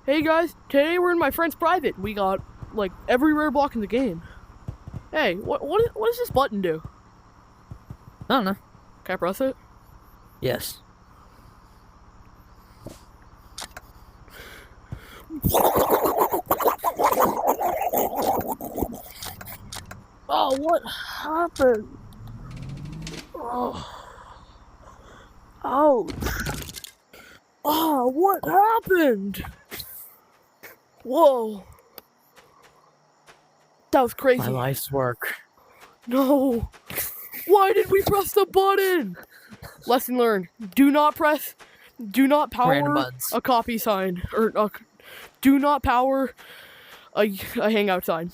Hey guys, today we're in my friend's private. We got like every rare block in the game. Hey, what does this button do? I don't know. Can I press it? Yes. Oh, what happened? Oh, ouch. Oh, what happened? Whoa. That was crazy. My life's work. No. Why did we press the button? Lesson learned. Do not Random power buttons. a copy sign. Do not power a hangout sign.